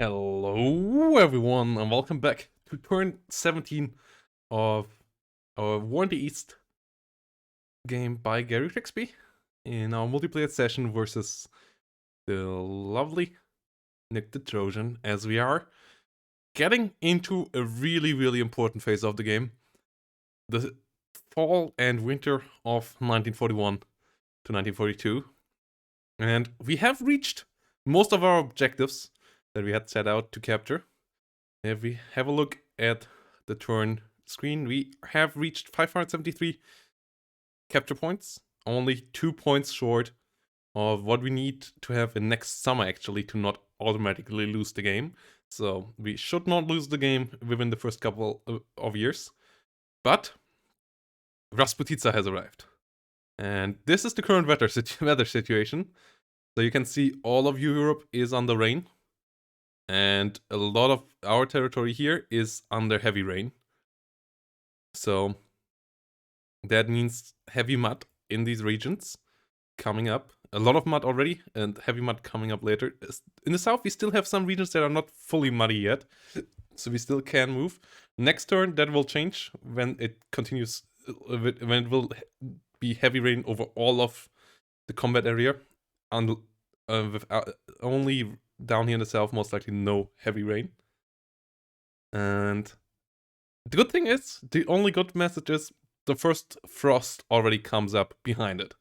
Hello everyone and welcome back to turn 17 of our War in the East game by Gary Trixby in our multiplayer session versus the lovely Nick the Trojan, as we are getting into a really important phase of the game. The fall and winter of 1941 to 1942. And we have reached most of our objectives that we had set out to capture. If we have a look at the turn screen, we have reached 573 capture points, only 2 points short of what we need to have in next summer actually to not automatically lose the game. So we should not lose the game within the first couple of years. But Rasputitsa has arrived. And this is the current weather situation. So you can see all of Europe is under rain. And a lot of our territory here is under heavy rain. So that means heavy mud in these regions coming up. A lot of mud already, and heavy mud coming up later. In the south, we still have some regions that are not fully muddy yet, so we still can move. Next turn, that will change when it continues, when it will be heavy rain over all of the combat area, and with only down here in the south, most likely no heavy rain. And the good thing is, the only good message is the first frost already comes up behind it.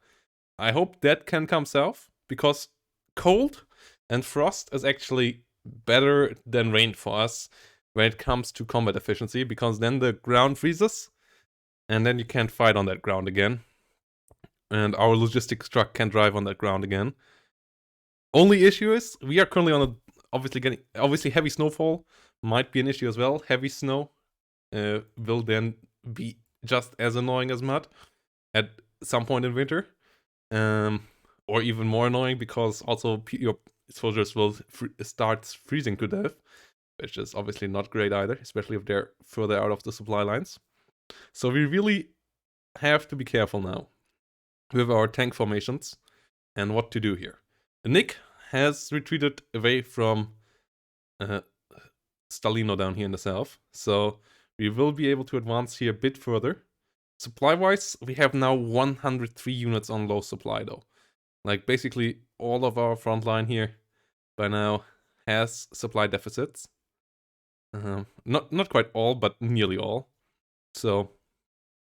I hope that can come south, because cold and frost is actually better than rain for us when it comes to combat efficiency, because then the ground freezes, and then you can't fight on that ground again. And our logistics truck can drive on that ground again. Only issue is, we are currently on a obviously heavy snowfall might be an issue as well. Heavy snow will then be just as annoying as mud at some point in winter. Or even more annoying, because also your soldiers will start freezing to death, which is obviously not great either, especially if they're further out of the supply lines. So we really have to be careful now with our tank formations and what to do here. Nick has retreated away from Stalino down here in the south, so we will be able to advance here a bit further. Supply-wise, we have now 103 units on low supply though. Like basically all of our front line here by now has supply deficits. Not quite all, but nearly all. So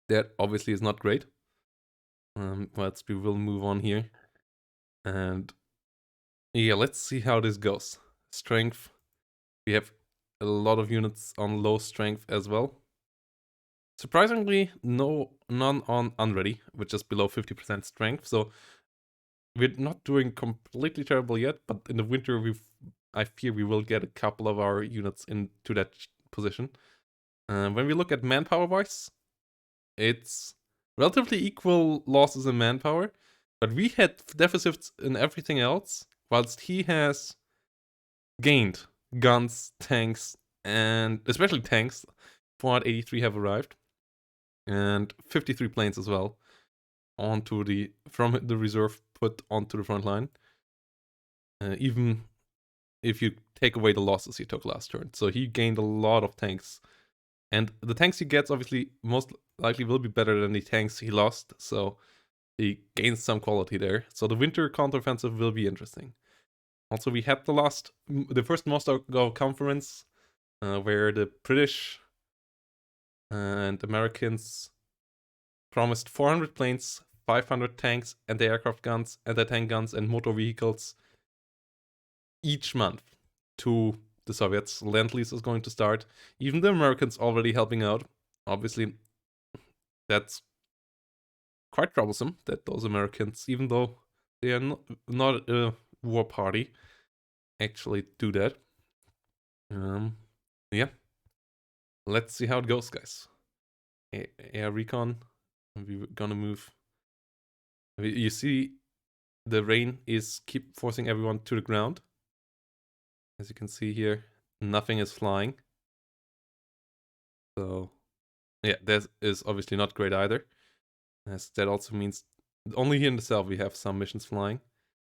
that obviously is not great. But we will move on here. And yeah, let's see how this goes. Strength. We have a lot of units on low strength as well. Surprisingly, none on unready, which is below 50% strength. So we're not doing completely terrible yet, but in the winter I fear we will get a couple of our units into that position. When we look at manpower-wise, it's relatively equal losses in manpower, but we had deficits in everything else, whilst he has gained guns, tanks, and especially tanks. 483 have arrived, and 53 planes as well from the reserve put onto the front line. Even if you take away the losses he took last turn. So he gained a lot of tanks. And the tanks he gets obviously most likely will be better than the tanks he lost. So he gains some quality there. So the winter counteroffensive will be interesting. Also, we had the first Moscow conference where the British and Americans promised 400 planes, 500 tanks, anti-aircraft guns, anti-tank guns, and motor vehicles each month to the Soviets. Lend-Lease is going to start. Even the Americans already helping out. Obviously, that's quite troublesome that those Americans, even though they are not a war party, actually do that. Yeah. Let's see how it goes, guys. Air recon. We're gonna move. You see, the rain is keep forcing everyone to the ground. As you can see here, nothing is flying. So, yeah, that is obviously not great either. As that also means only here in the south we have some missions flying.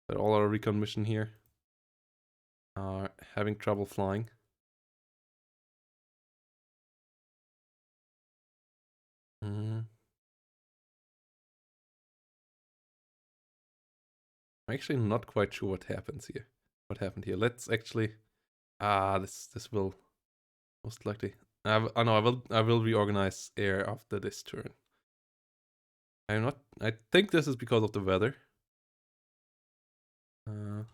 But all our recon mission here are having trouble flying. I'm actually not quite sure what happens here. What happened here? Let's actually. This will most likely. No, I will reorganize air after this turn. I'm not. I think this is because of the weather. I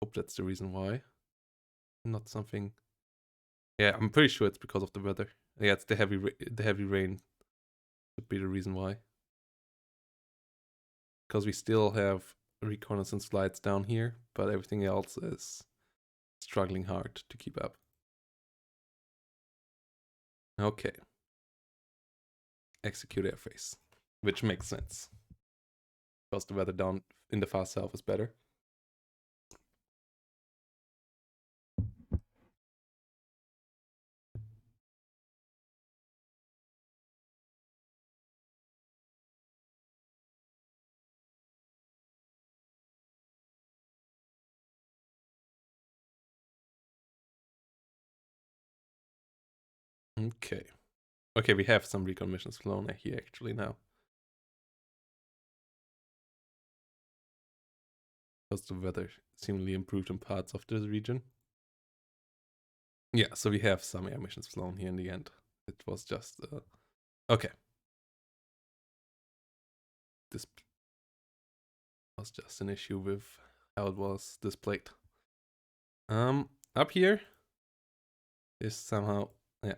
hope that's the reason why. Not something. Yeah, I'm pretty sure it's because of the weather. Yeah, it's the heavy rain would be the reason why. Because we still have reconnaissance flights down here, but everything else is struggling hard to keep up. Okay. Execute airface, which makes sense. Because the weather down in the far south is better. Okay. Okay, we have some recon missions flown here actually now. Because the weather seemingly improved in parts of this region. Yeah, so we have some air missions flown here in the end. It was just okay. This was just an issue with how it was displayed. Up here is somehow, yeah,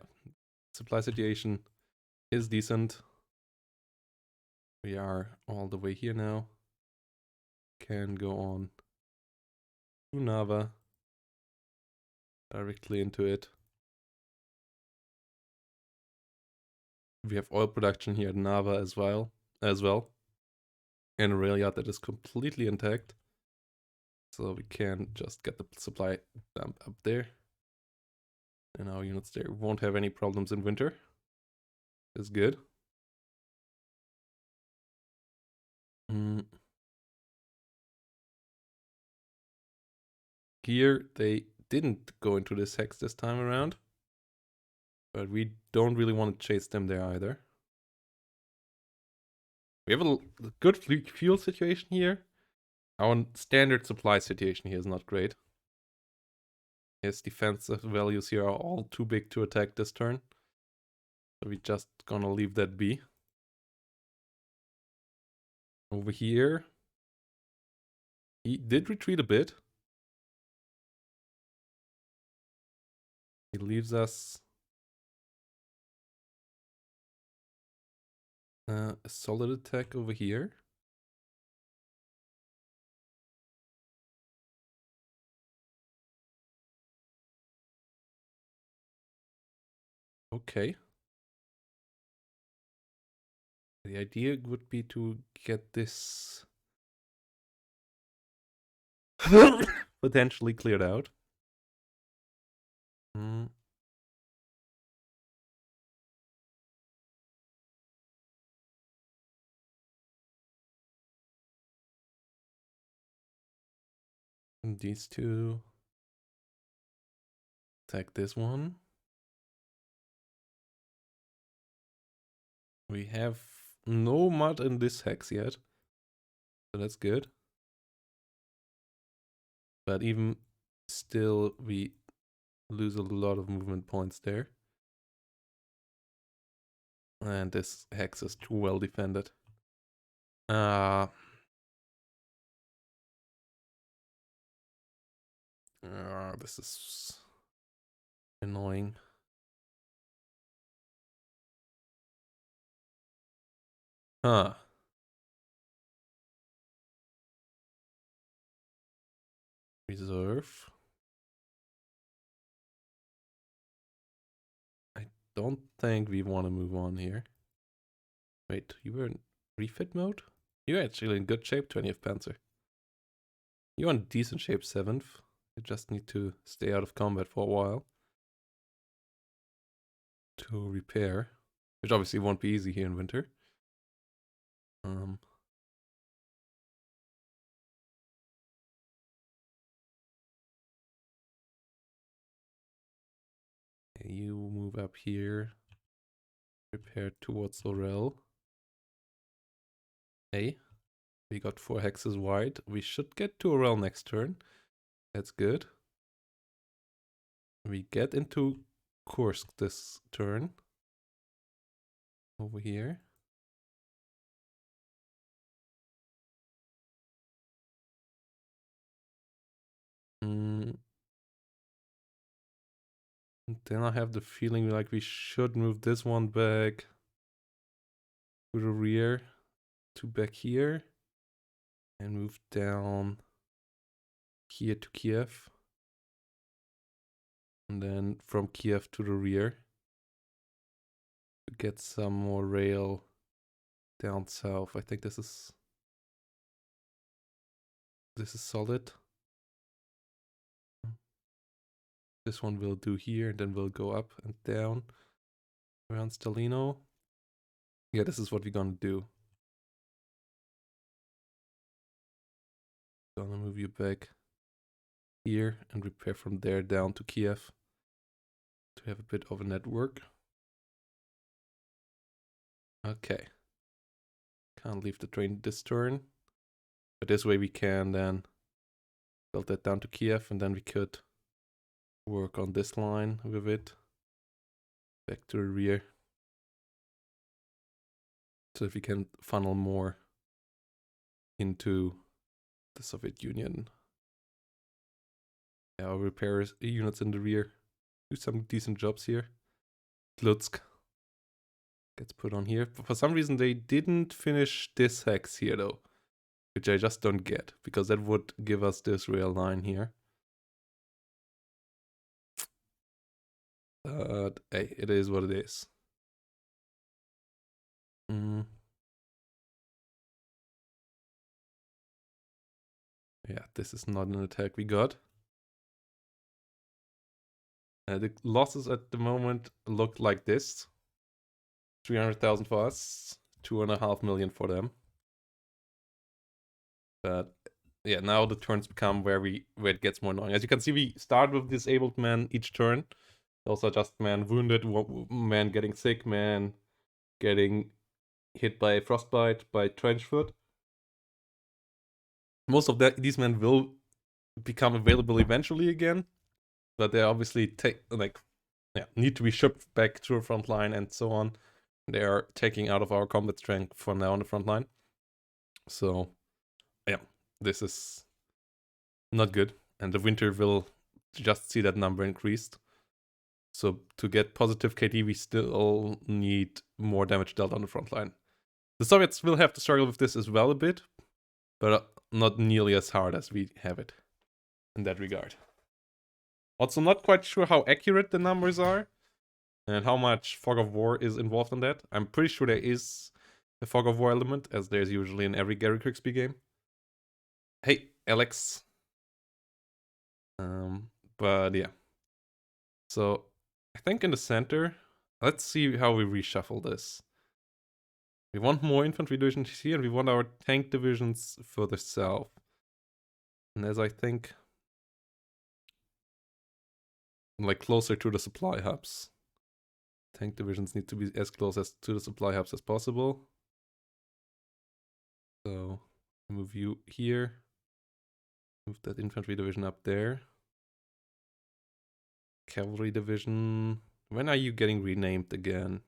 supply situation is decent. We are all the way here now. Can go on to Nava directly into it. We have oil production here at Nava as well, and a rail yard that is completely intact. So we can just get the supply dump up there. And our units there won't have any problems in winter. Is good. Here they didn't go into this hex this time around. But we don't really want to chase them there either. We have a good fuel situation here. Our standard supply situation here is not great. His defensive values here are all too big to attack this turn. So we're just gonna leave that be. Over here, he did retreat a bit. He leaves us a solid attack over here. Okay. The idea would be to get this potentially cleared out. And these two. Attack this one. We have no mud in this hex yet. So that's good. But even still, we lose a lot of movement points there. And this hex is too well defended. This is annoying. Huh. Reserve. I don't think we want to move on here. Wait, you were in refit mode? You're actually in good shape, 20th Panzer. You're in decent shape, 7th. You just need to stay out of combat for a while to repair, which obviously won't be easy here in winter. Okay, you move up here. Prepare towards Laurel. Hey, we got 4 hexes wide. We should get to Laurel next turn. That's good. We get into Kursk this turn. Over here. And then I have the feeling like we should move this one back to the rear to back here and move down here to Kiev. And then from Kiev to the rear to get some more rail down south. I think this is solid. This one will do here, and then we'll go up and down around Stalino. Yeah, this is what we're gonna do. Gonna move you back here and repair from there down to Kiev to have a bit of a network. Okay. Can't leave the train this turn. But this way we can then build that down to Kiev, and then we could work on this line with it. Back to the rear. So that we can funnel more into the Soviet Union. Yeah, our repair units in the rear do some decent jobs here. Lutsk gets put on here. For some reason they didn't finish this hex here though, which I just don't get, because that would give us this rail line here. But hey, it is what it is. Yeah, this is not an attack we got. The losses at the moment look like this. 300,000 for us, 2.5 million for them. But yeah, now the turns become where it gets more annoying. As you can see, we start with disabled man each turn. Those are just man wounded, man getting sick, man getting hit by frostbite, by trench foot. Most of these men will become available eventually again, but they obviously need to be shipped back to the front line and so on. They are taking out of our combat strength for now on the front line. So yeah, this is not good, and the winter will just see that number increased. So to get positive KD, we still need more damage dealt on the front line. The Soviets will have to struggle with this as well a bit, but not nearly as hard as we have it in that regard. Also, not quite sure how accurate the numbers are and how much fog of war is involved in that. I'm pretty sure there is a fog of war element, as there's usually in every Gary Crixby game. Hey, Alex. But yeah. So I think in the center, let's see how we reshuffle this. We want more infantry divisions here, and we want our tank divisions further south. And as I think, like closer to the supply hubs. Tank divisions need to be as close as to the supply hubs as possible. So move you here. Move that infantry division up there. Cavalry division. When are you getting renamed again?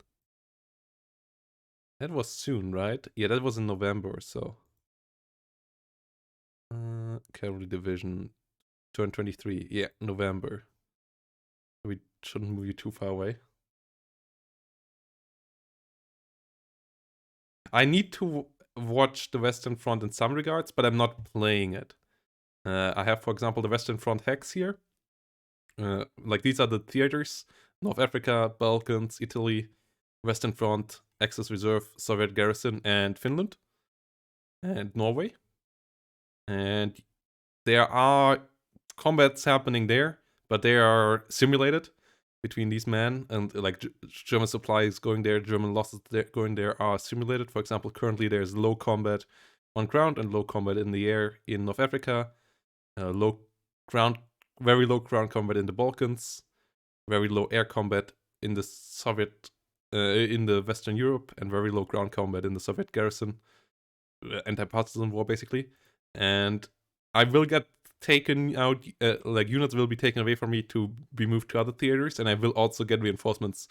That was soon, right? Yeah, that was in November or so. Cavalry division. Turn 23. Yeah, November. We shouldn't move you too far away. I need to watch the Western Front in some regards, but I'm not playing it. I have, for example, the Western Front hex here. Like these are the theaters: North Africa, Balkans, Italy, Western Front, Axis Reserve, Soviet Garrison, and Finland, and Norway. And there are combats happening there, but they are simulated between these men, and like German supplies going there, German losses going there are simulated. For example, currently there's low combat on ground and low combat in the air in North Africa, very low ground combat in the Balkans, very low air combat in the Soviet, in the Western Europe, and very low ground combat in the Soviet garrison, anti-partisan war basically. And I will get taken out, like units will be taken away from me to be moved to other theaters, and I will also get reinforcements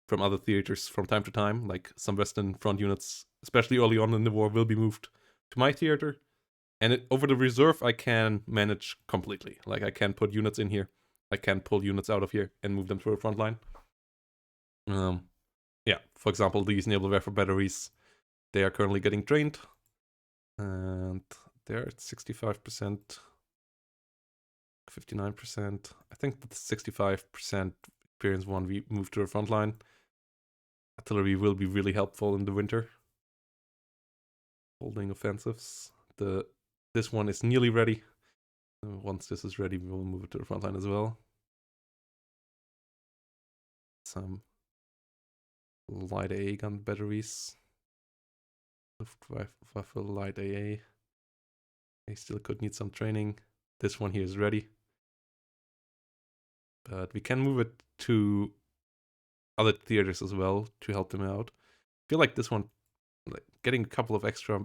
from other theaters from time to time, like some Western Front units, especially early on in the war, will be moved to my theater. And over the reserve, I can manage completely. Like, I can put units in here, I can pull units out of here and move them to the front line. Yeah, for example, these naval warfare batteries, they are currently getting trained, and they're at 65%, 59%. I think that the 65% experience one we move to the front line. Artillery will be really helpful in the winter. Holding offensives. This one is nearly ready. Once this is ready, we will move it to the front line as well. Some light AA gun batteries. Luftwaffe light AA. They still could need some training. This one here is ready. But we can move it to other theaters as well to help them out. I feel like this one, like getting a couple of extra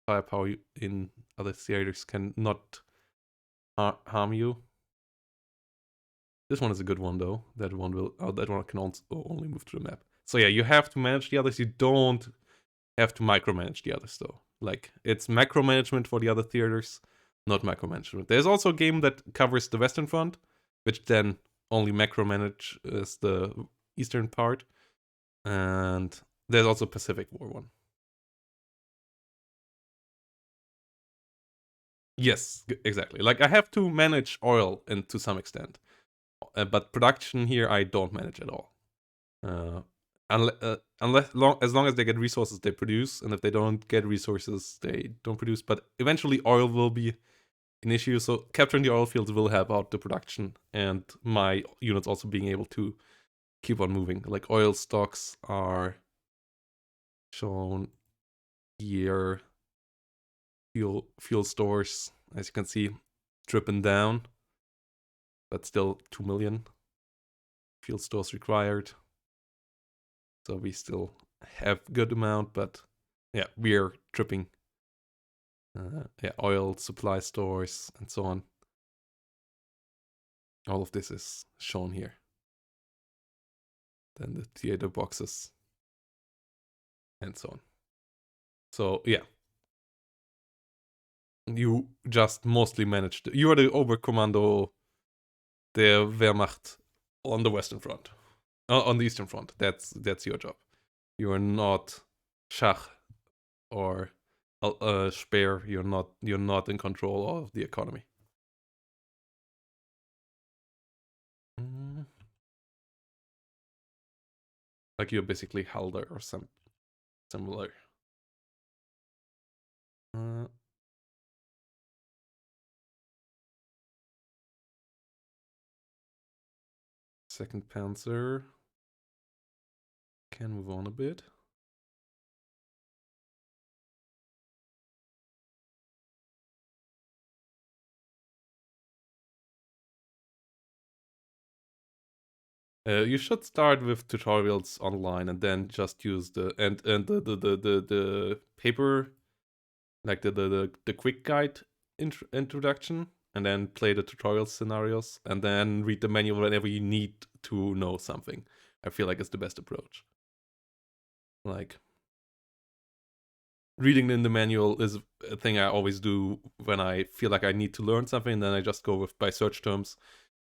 firepower in other theaters can not harm you. This one is a good one though. That one can also only move to the map. So yeah, you have to manage the others. You don't have to micromanage the others though. Like, it's macromanagement for the other theaters, not micromanagement. There's also a game that covers the Western Front, which then only macromanages the eastern part. And there's also Pacific War one. Yes, exactly. Like, I have to manage oil and to some extent, but production here I don't manage at all. As long as they get resources, they produce, and if they don't get resources, they don't produce. But eventually, oil will be an issue. So capturing the oil fields will help out the production, and my units also being able to keep on moving. Like, oil stocks are shown here. Fuel stores, as you can see, dripping down, but still 2 million fuel stores required. So we still have good amount, but yeah, we are dripping. Yeah, oil supply stores and so on. All of this is shown here. Then the theater boxes and so on. So yeah, you just mostly managed. You are the Oberkommando der Wehrmacht on the Western Front, on the Eastern Front. That's your job. You are not Schach or Speer. You're not in control of the economy. Like, you're basically Halder or some similar. Second Panzer can move on a bit. You should start with tutorials online and then just use the paper, like the quick guide introduction, and then play the tutorial scenarios, and then read the manual whenever you need to know something. I feel like it's the best approach. Like, reading in the manual is a thing I always do when I feel like I need to learn something. Then I just go by search terms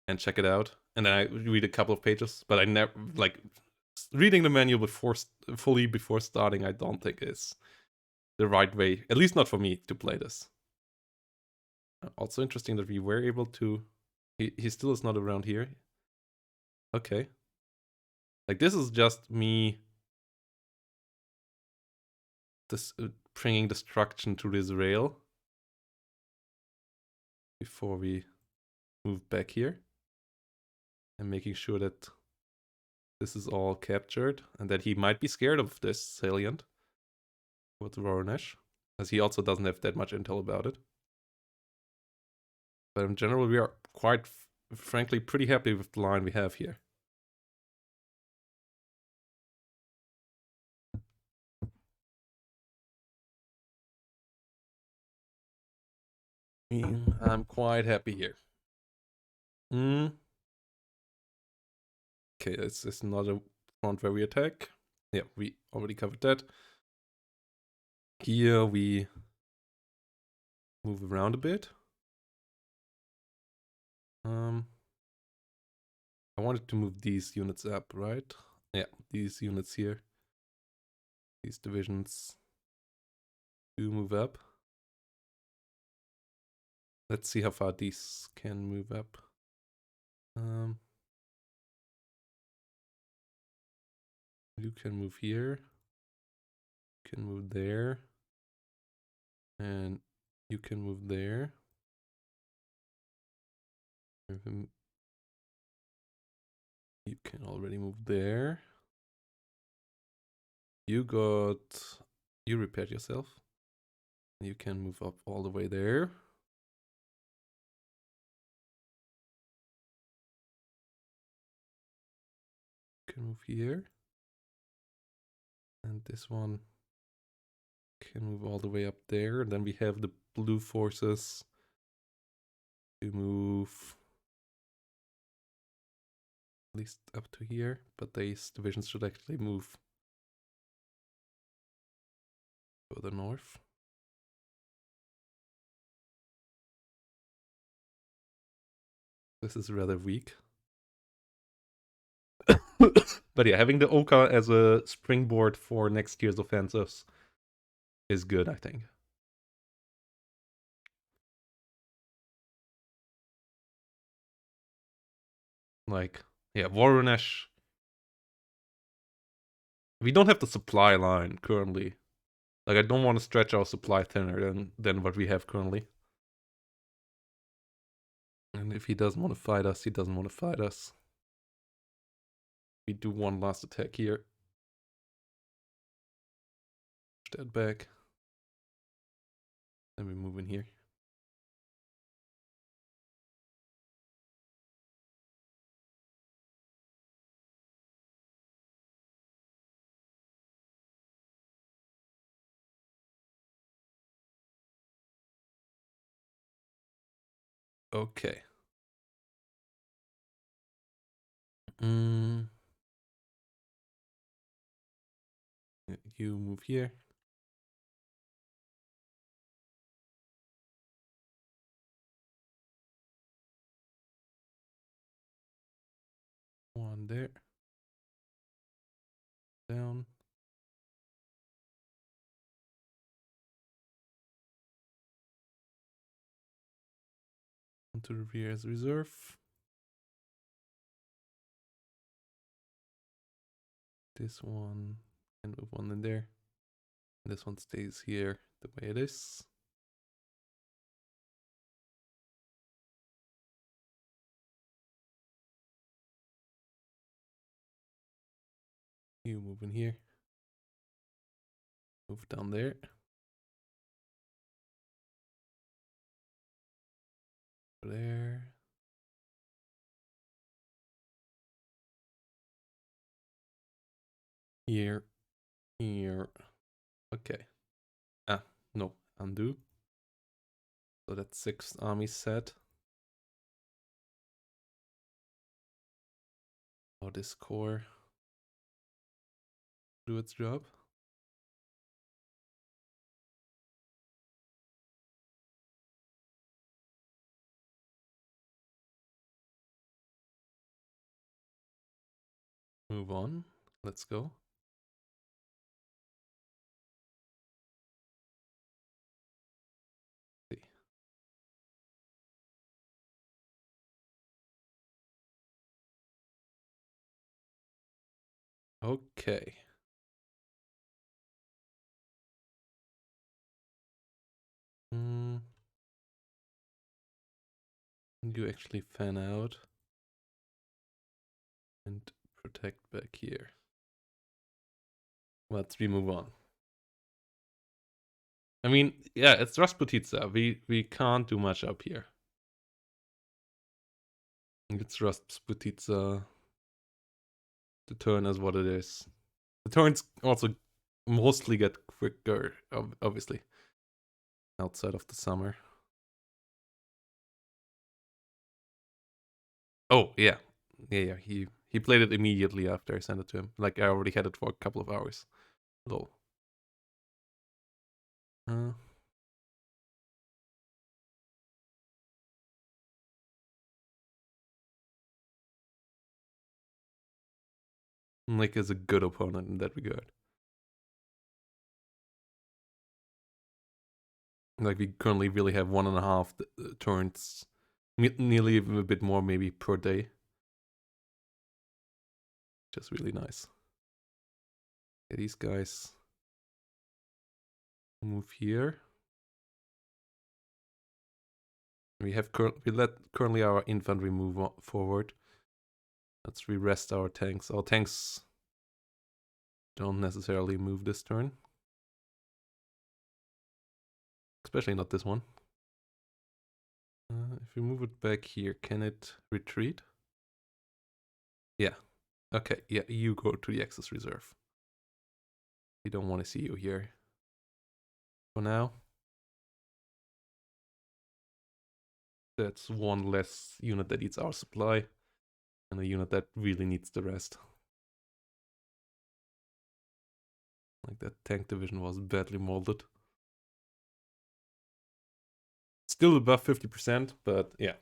and check it out, and then I read a couple of pages. But I never, like, reading the manual fully before starting, I don't think is the right way, at least not for me, to play this. Also interesting that we were able to. He still is not around here. Okay. Like, this is just me bringing destruction to this rail before we move back here, and making sure that this is all captured, and that he might be scared of this salient with Voronezh, as he also doesn't have that much intel about it. But in general, we are quite frankly pretty happy with the line we have here. I'm quite happy here. Okay, this is not a front where we attack. Yeah, we already covered that. Here we move around a bit. I wanted to move these units up, right? Yeah, these units here. These divisions do move up. Let's see how far these can move up. You can move here. You can move there. And you can move there. You can already move there. You repaired yourself. You can move up all the way there. You can move here. And this one can move all the way up there. And then we have the blue forces to move at least up to here. But these divisions should actually move further north. This is rather weak. But yeah, having the Oka as a springboard for next year's offensives is good, I think. Like, yeah, Voronezh. We don't have the supply line currently. Like, I don't want to stretch our supply thinner than what we have currently. And if he doesn't want to fight us, he doesn't want to fight us. We do one last attack here. Push that back. Then we move in here. Okay. You move here. One there. Down. Onto the rear as reserve. This one and move one in there. This one stays here the way it is. You move in here. Move down there. There. Here. Here. Okay. No. Undo. So that's 6th army set. Oh, this core do its job. Move on. Let's go. See. Okay. You actually fan out and protect back here. Let's move on. I mean, yeah, it's Rasputitsa. We can't do much up here. It's Rasputitsa. The turn is what it is. The turns also mostly get quicker, obviously, outside of the summer. Oh, yeah. Yeah. He played it immediately after I sent it to him. Like, I already had it for a couple of hours. Lol. Uh, Nick is a good opponent in that regard. Like, we currently really have 1.5 turns, nearly even a bit more maybe per day. Just really nice. Yeah, these guys move here. We let currently our infantry move forward. Let's re-rest our tanks. Our tanks don't necessarily move this turn. Especially not this one. If we move it back here, can it retreat? Yeah. Okay, yeah, you go to the Axis Reserve. We don't want to see you here. For now. That's one less unit that eats our supply. And a unit that really needs the rest. Like, that tank division was badly molded. Still above 50%, but yeah.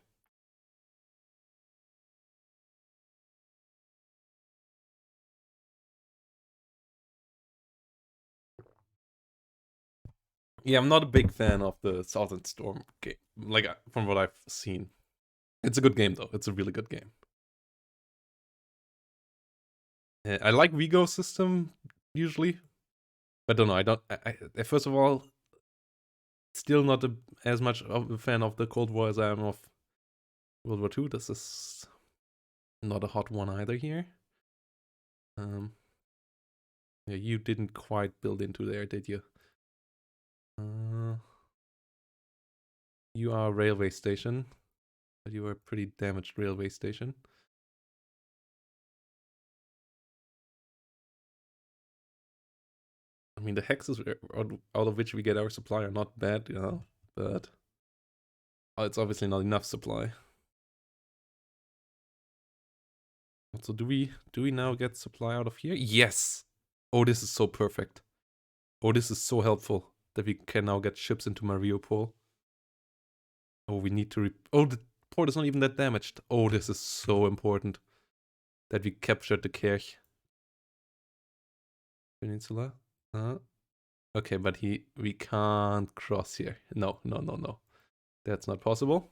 Yeah, I'm not a big fan of the Southern Storm game. Like, from what I've seen. It's a good game, though. It's a really good game. I like Vigo's system, usually. I don't know. I don't. First of all, still not as much of a fan of the Cold War as I am of World War II. This is not a hot one either here. Yeah, you didn't quite build into there, did you? You are a railway station, but you are a pretty damaged railway station. I mean, the hexes out of which we get our supply are not bad, but it's obviously not enough supply. So do we now get supply out of here? Yes. Oh, this is so perfect. Oh, this is so helpful that we can now get ships into Mariupol. Oh, we need to. Oh, the port is not even that damaged. Oh, this is so important that we captured the Kerch Peninsula. Okay, but we can't cross here. No. That's not possible.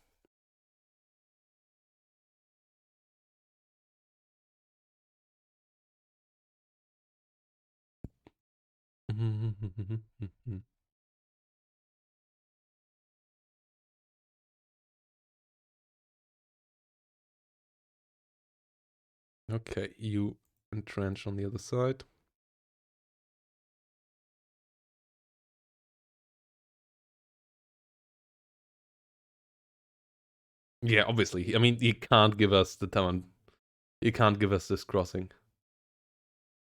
Okay, you entrench on the other side. Yeah, obviously. I mean, he can't give us the town. He can't give us this crossing.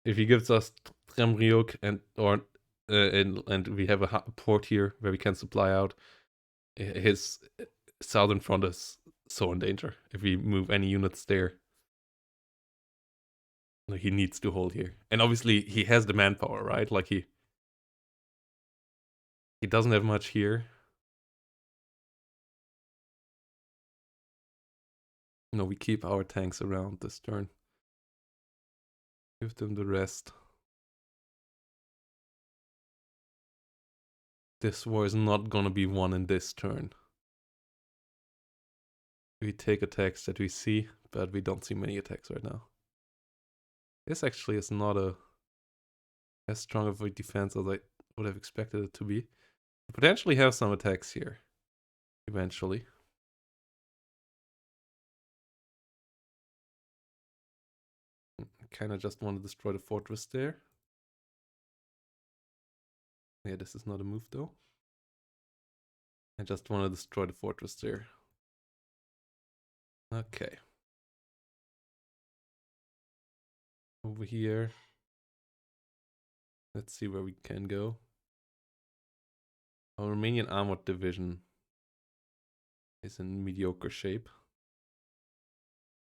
If he gives us Tremriok and we have a port here where we can supply out, his southern front is so in danger. If we move any units there, like, he needs to hold here. And obviously he has the manpower, right? Like, he doesn't have much here. No, we keep our tanks around this turn. Give them the rest. This war is not gonna be won in this turn. We take attacks that we see, but we don't see many attacks right now. This actually is not as strong of a defense as I would have expected it to be. We potentially have some attacks here, eventually. I kind of just want to destroy the fortress there. Yeah, this is not a move though. I just want to destroy the fortress there. Okay. Over here. Let's see where we can go. Our Romanian armored division is in mediocre shape.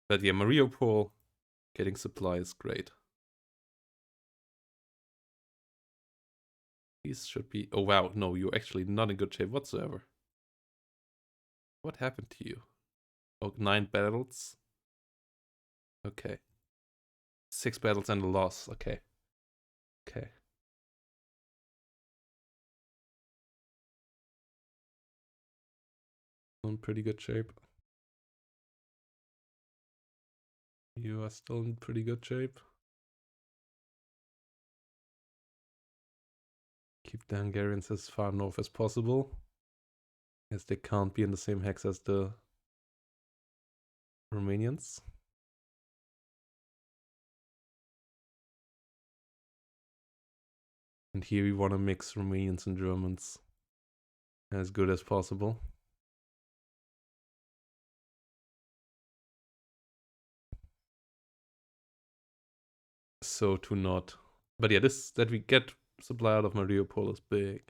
But yeah, Mariupol getting supply is great. These should be... Oh wow, no, you're actually not in good shape whatsoever. What happened to you? Oh, 9 battles? Okay. 6 battles and a loss, okay. Okay. In pretty good shape. You are still in pretty good shape. Keep the Hungarians as far north as possible, as they can't be in the same hex as the Romanians. And here we want to mix Romanians and Germans as good as possible. So to not... But yeah, this that we get supply out of Mariupol is big.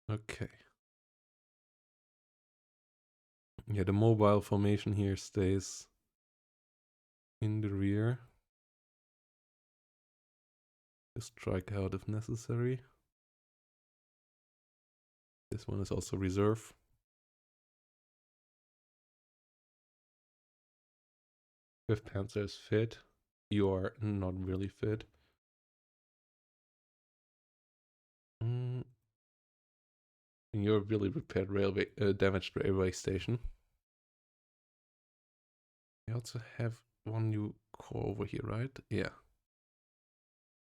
Okay. Yeah, the mobile formation here stays in the rear. Strike out if necessary. This one is also reserve. Fifth Panzer is fit. You are not really fit. You're really repaired railway, damaged railway station. We also have one new core over here, right? Yeah.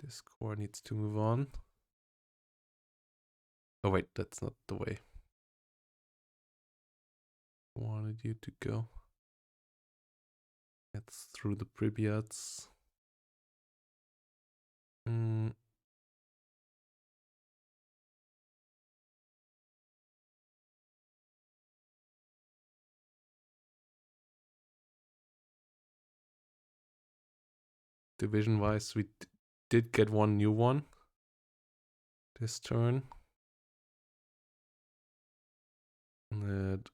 This core needs to move on. Oh wait, that's not the way I wanted you to go. It's through the Pribyats. Division wise, we did get one new one this turn. And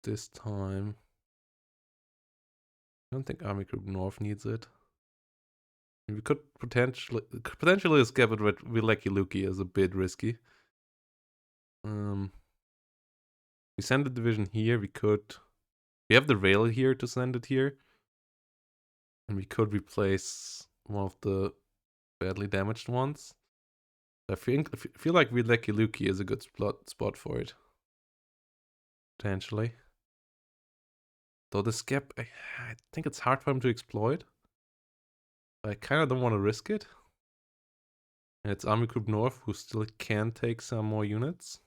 this time, I don't think Army Group North needs it. We could potentially escape it with Wieleki Luki as a bit risky. We send the division here. We have the rail here to send it here, and we could replace one of the badly damaged ones. I feel like Wieleki Luki is a good spot for it. Potentially. Though this gap, I think it's hard for him to exploit. I kind of don't want to risk it. And it's Army Group North who still can take some more units.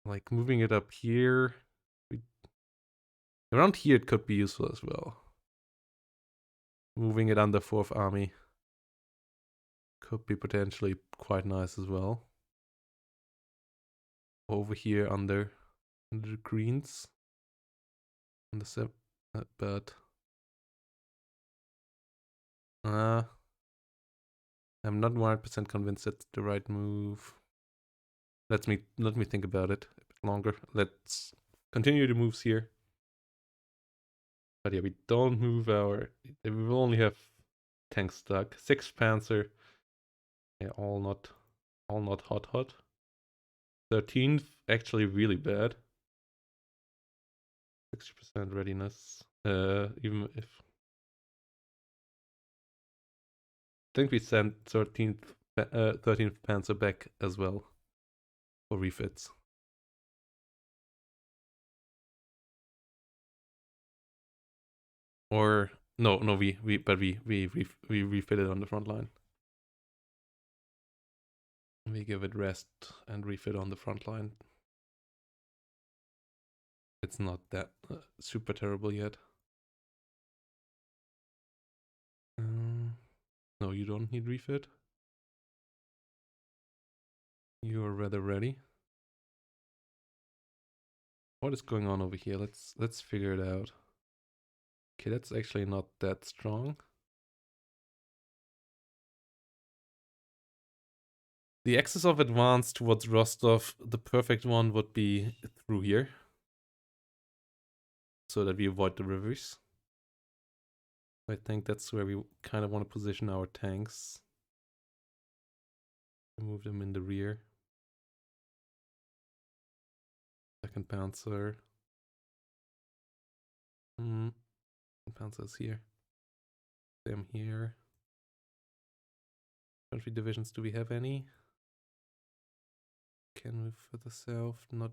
Like moving it up here. Around here it could be useful as well. Moving it under 4th Army could be potentially quite nice as well. Over here under the greens. On the but I'm not 100% convinced that's the right move. Let me think about it a bit longer. Let's continue the moves here. But yeah, we don't move we will only have tanks stuck. 6th Panzer. Yeah, all not hot. 13th, actually really bad. 60% readiness. Even if... I think we sent 13th Panzer back as well for refits. Or no, we refitted on the front line. We give it rest and refit on the front line. It's not that super terrible yet. No, you don't need refit. You're rather ready. What is going on over here? Let's figure it out. Okay, that's actually not that strong. The axis of advance towards Rostov, the perfect one would be through here. So that we avoid the rivers. I think that's where we kind of want to position our tanks. Move them in the rear. Second Panzer. Panzer is here. Them here. Infantry divisions, do we have any? Can move further south. Not.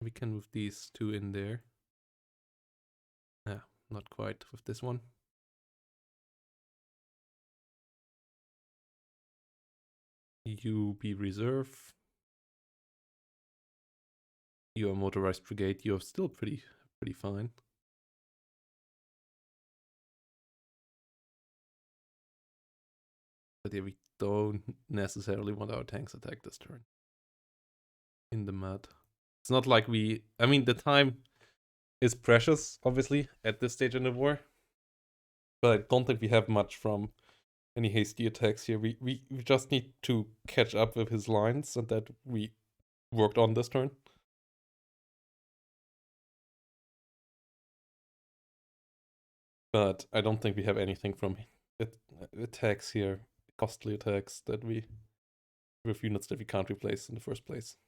We can move these two in there. Yeah, not quite with this one. You be reserve. You are motorized brigade. You are still pretty fine. But yeah, we don't necessarily want our tanks attack this turn. In the mud. It's not like we... I mean, the time is precious, obviously, at this stage in the war. But I don't think we have much from any hasty attacks here. We just need to catch up with his lines, and that we worked on this turn. But I don't think we have anything from attacks here, costly attacks that we... with units that we can't replace in the first place.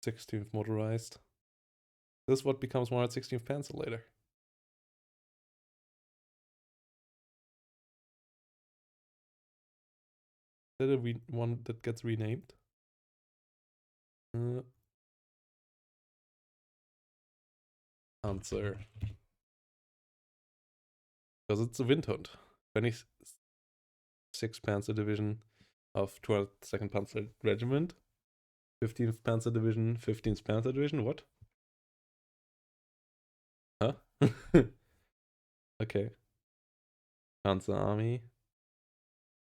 16th motorized. This is what becomes 116th Panzer later. Is that a one that gets renamed? Panzer. Because it's a Windhund. 26th Panzer Division of 202nd Panzer Regiment. 15th Panzer Division, 15th Panzer Division, what? Huh? Okay. Panzer Army.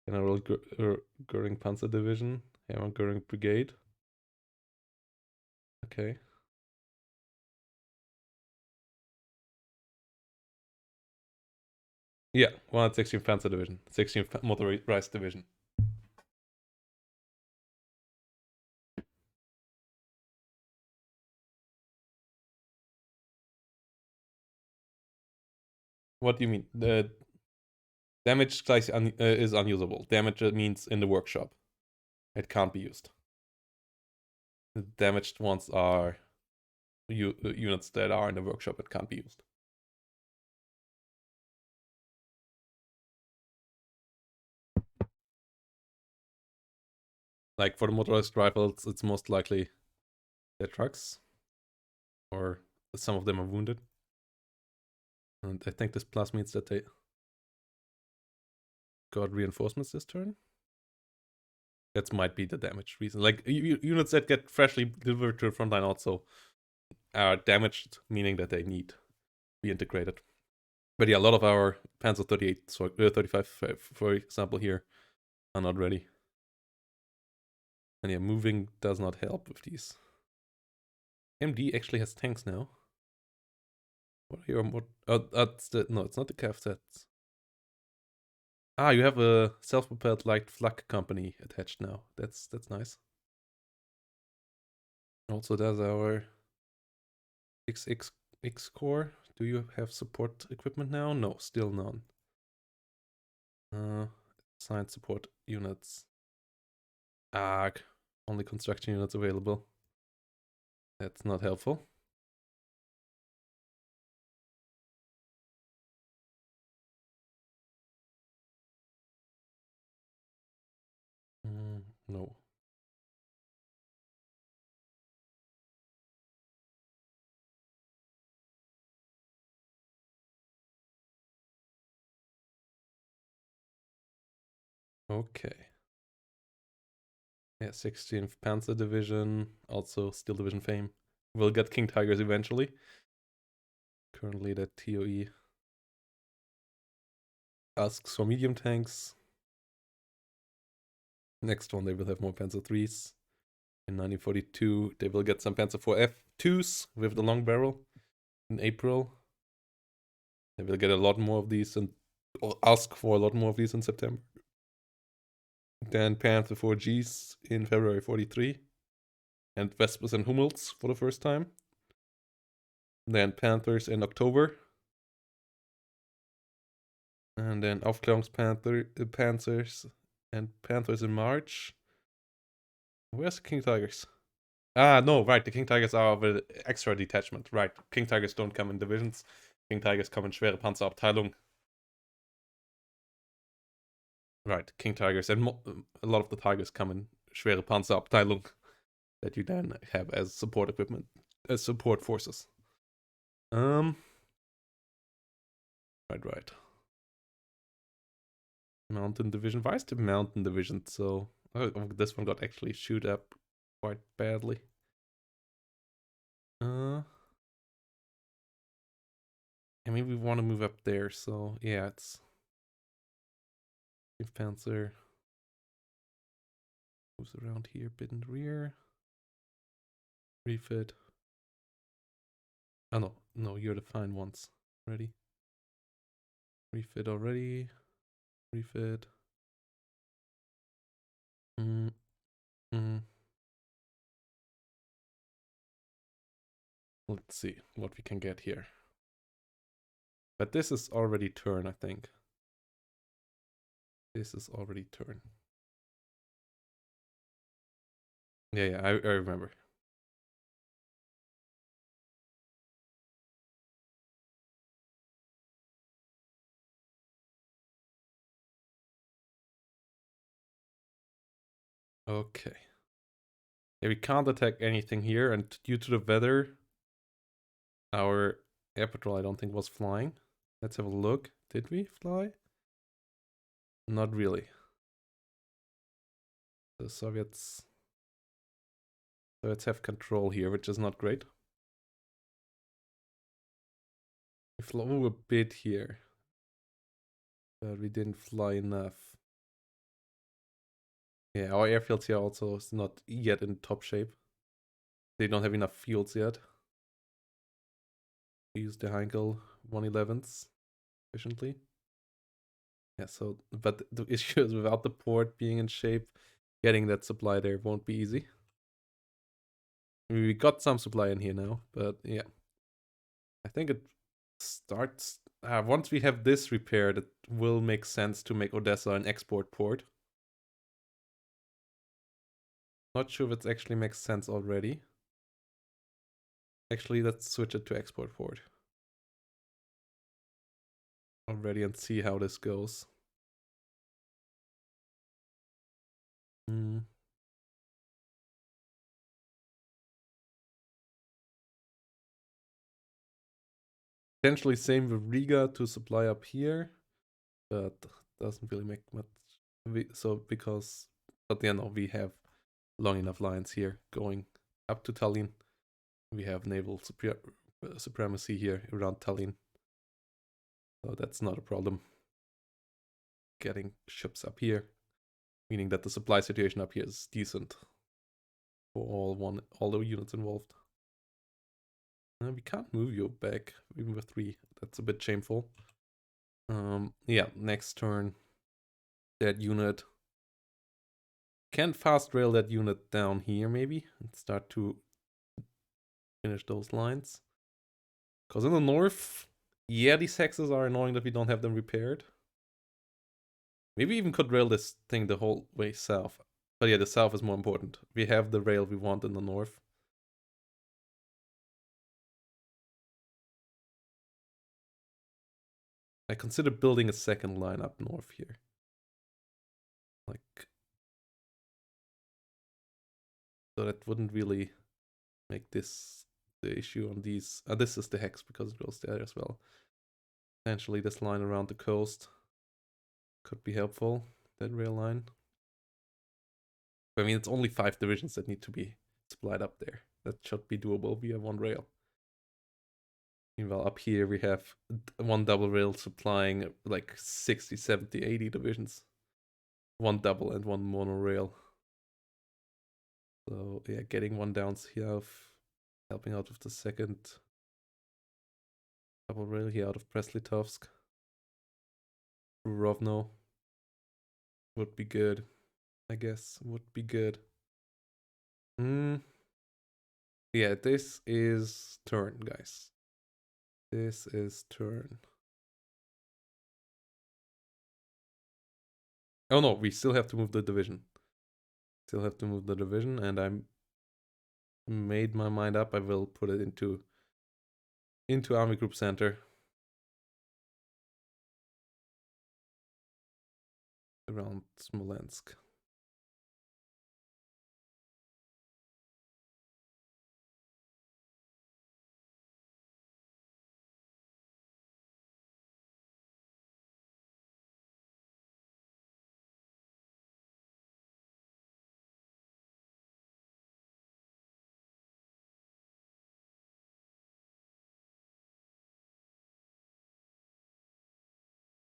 General Göring Panzer Division. Hermann Göring Brigade. Okay. Yeah, 116th Panzer Division. 16th Motorized Division. What do you mean? The damage is unusable. Damage means in the workshop. It can't be used. The damaged ones are units that are in the workshop. It can't be used. Like for the motorized rifles, it's most likely their trucks, or some of them are wounded. And I think this plus means that they got reinforcements this turn. That might be the damage reason. Like units that get freshly delivered to the front line also are damaged, meaning that they need to be integrated. But yeah, a lot of our Panzer 38, 35, for example, here are not ready. And yeah, moving does not help with these. MD actually has tanks now. What are your that's the... No, it's not the Kfz. Ah, you have a self-propelled light flak company attached now. That's nice. Also, there's our XX core. Do you have support equipment now? No, still none. Science support units. Ah, only construction units available. That's not helpful. No. Okay. Yeah, 16th Panzer Division, also Steel Division fame. We'll get King Tigers eventually. Currently, that TOE asks for medium tanks. Next one, they will have more Panzer 3s. In 1942, they will get some Panzer 4 F2s with the long barrel. In April, they will get a lot more of these and ask for a lot more of these in September. Then Panther 4Gs in February 43. And Vespers and Hummels for the first time. Then Panthers in October. And then Panzers and Panthers in March. Where's the King Tigers? Ah, no, right. The King Tigers are of an extra detachment. Right. King Tigers don't come in divisions. King Tigers come in schwere Panzerabteilung. Right. King Tigers and a lot of the Tigers come in schwere Panzerabteilung that you then have as support equipment, as support forces. Right. Mountain Division. Why is the Mountain Division so... Oh, this one got actually shoot up quite badly. And maybe we want to move up there, so yeah, it's... If Panzer moves around here, bit in the rear. Refit. Oh no, you're the fine ones. Ready? Refit already. Refit. Let's see what we can get here. But this is already turn, I think. This is already turn. Yeah, I remember. Okay. Yeah, we can't attack anything here, and due to the weather, our air patrol I don't think was flying. Let's have a look. Did we fly? Not really. The Soviets have control here, which is not great. We flew a bit here, but we didn't fly enough. Yeah, our airfields here also is not yet in top shape. They don't have enough fields yet. We use the Heinkel 111s efficiently. Yeah, so, but the issue is without the port being in shape, getting that supply there won't be easy. I mean, we got some supply in here now, but yeah. I think it starts... once we have this repaired, it will make sense to make Odessa an export port. Not sure if it actually makes sense already. Actually, let's switch it to export port already and see how this goes. Potentially same with Riga to supply up here, but doesn't really make much. But yeah, no, we have long enough lines here going up to Tallinn. We have naval supremacy here around Tallinn, so that's not a problem. Getting ships up here, meaning that the supply situation up here is decent for all the units involved. We can't move you back even with 3. That's a bit shameful. Yeah, next turn, that unit. Can fast rail that unit down here maybe and start to finish those lines. Because in the north, yeah, these hexes are annoying that we don't have them repaired. Maybe even could rail this thing the whole way south. But yeah, the south is more important. We have the rail we want in the north. I consider building a second line up north here. Like... So that wouldn't really make this the issue on these. This is the hex because it goes there as well. Potentially this line around the coast could be helpful, that rail line. I mean, it's only 5 divisions that need to be supplied up there. That should be doable via one rail. Meanwhile, up here we have one double rail supplying like 60, 70, 80 divisions. one double and one monorail. So yeah, getting one down here, helping out with the second double rail here out of Preslitovsk. Rovno would be good, I guess. Would be good. Yeah, this is turn, guys. This is turn. Oh no, we still have to move the division. Still have to move the division, and I'm made my mind up. I will put it into Army Group Center. Around Smolensk.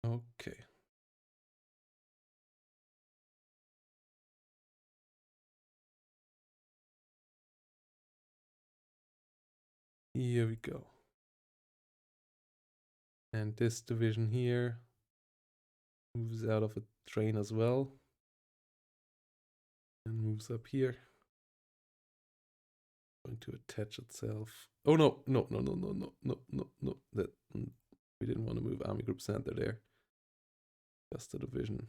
Okay. Here we go. And this division here moves out of a train as well. And moves up here. Going to attach itself. Oh no, no, no, no, no, no, no, no, no. That we didn't want to move Army Group Center there. Just the division.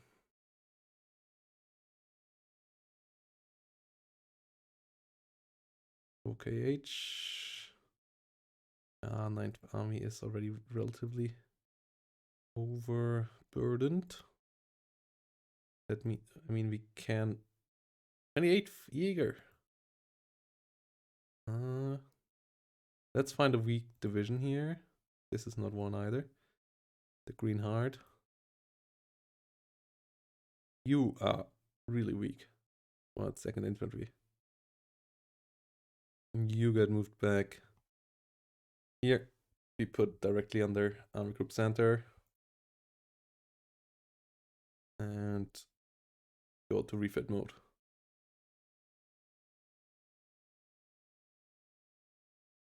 OKH. 9th Army is already relatively overburdened. I mean, we can. 28th Jaeger. Let's find a weak division here. This is not one either. The Green Heart. You are really weak. What? 2nd Infantry. You get moved back. Here. Be put directly under Army Group Center. And go to refit mode.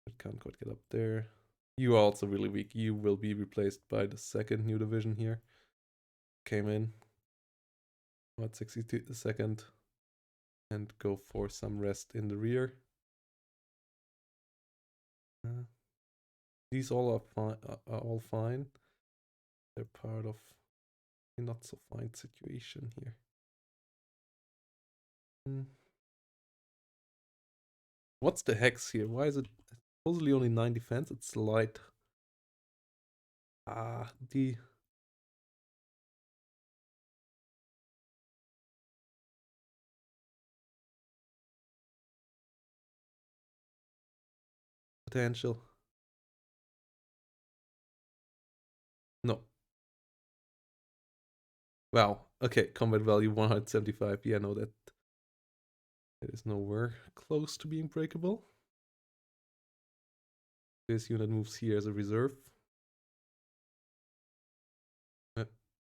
I can't quite get up there. You are also really weak. You will be replaced by the 2nd new division here. Came in. What, 62nd? And go for some rest in the rear. These all are all fine. They're part of a not so fine situation here. What's the hex here? Why is it supposedly only 9 defense? It's light. The potential. No. Wow. Okay, combat value 175. Yeah, no, that is nowhere close to being breakable. This unit moves here as a reserve.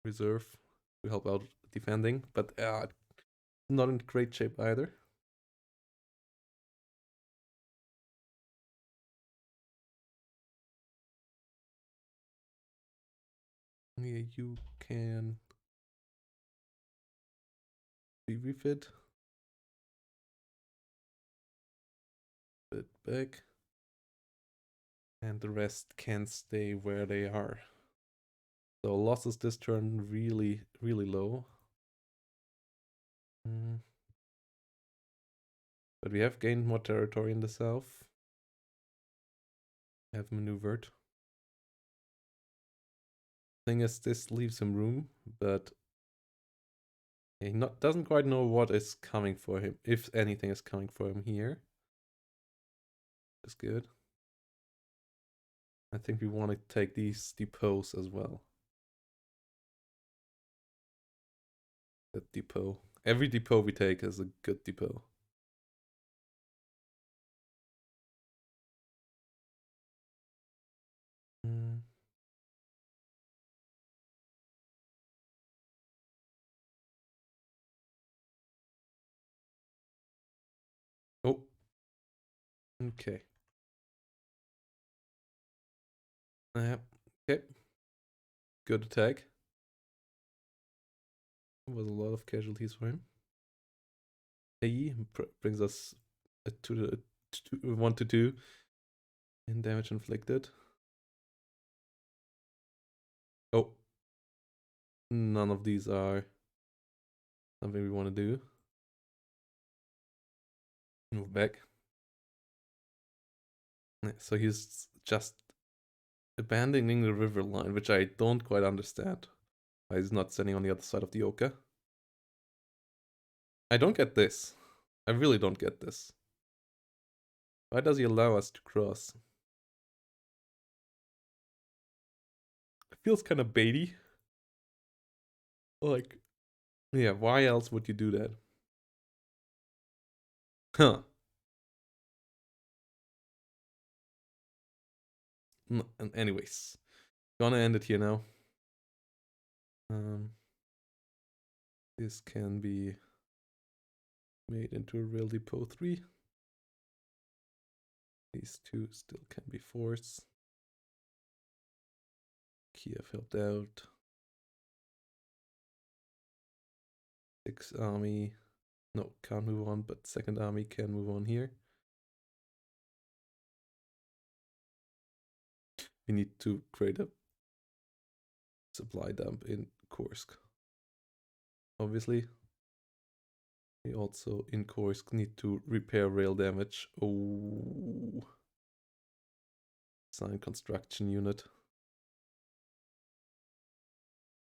Reserve to help out defending, but not in great shape either. Yeah, you can be refit. Bit back. And the rest can stay where they are. So losses this turn really, really low. But we have gained more territory in the south. Have maneuvered. Thing is, this leaves him room, but he doesn't quite know what is coming for him, if anything is coming for him here. That's good. I think we want to take these depots as well. That depot. Every depot we take is a good depot. Okay. Okay. Good attack. Was a lot of casualties for him. He brings us to the 1 to 2 in damage inflicted. Oh. None of these are something we want to do. Move back. So he's just abandoning the river line, which I don't quite understand. Why he's not standing on the other side of the Oka. I don't get this. I really don't get this. Why does he allow us to cross? It feels kind of baity. Like, yeah, why else would you do that? Huh. Anyways, gonna end it here now. This can be made into a Rail Depot 3. These two still can be forced. Kiev helped out. 6th Army. No, can't move on, but 2nd Army can move on here. We need to create a supply dump in Kursk. Obviously. We also in Kursk need to repair rail damage. Oh. Sign construction unit.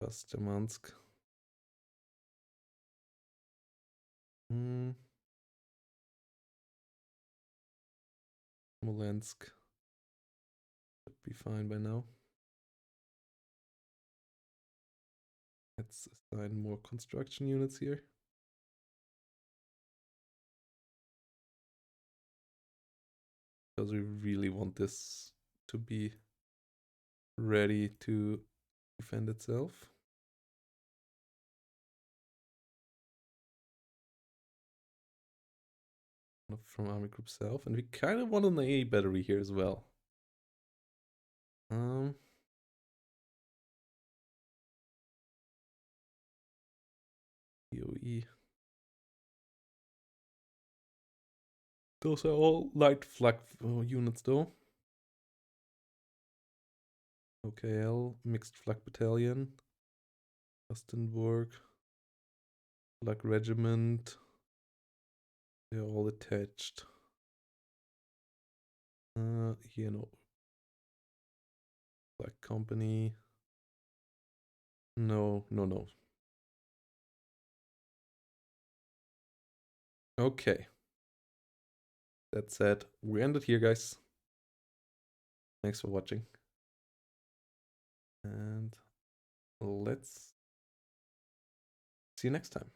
Bastiamansk. Smolensk. Should be fine by now. Let's assign more construction units here. Because we really want this to be ready to defend itself. From Army Group South, and we kind of want an AA battery here as well. DOE. Those are all light flak units though. OKL, mixed flak battalion. Ostenburg. Flak regiment. They're all attached. Here no. Flak company. No. Okay. That said, we ended here, guys. Thanks for watching. And let's see you next time.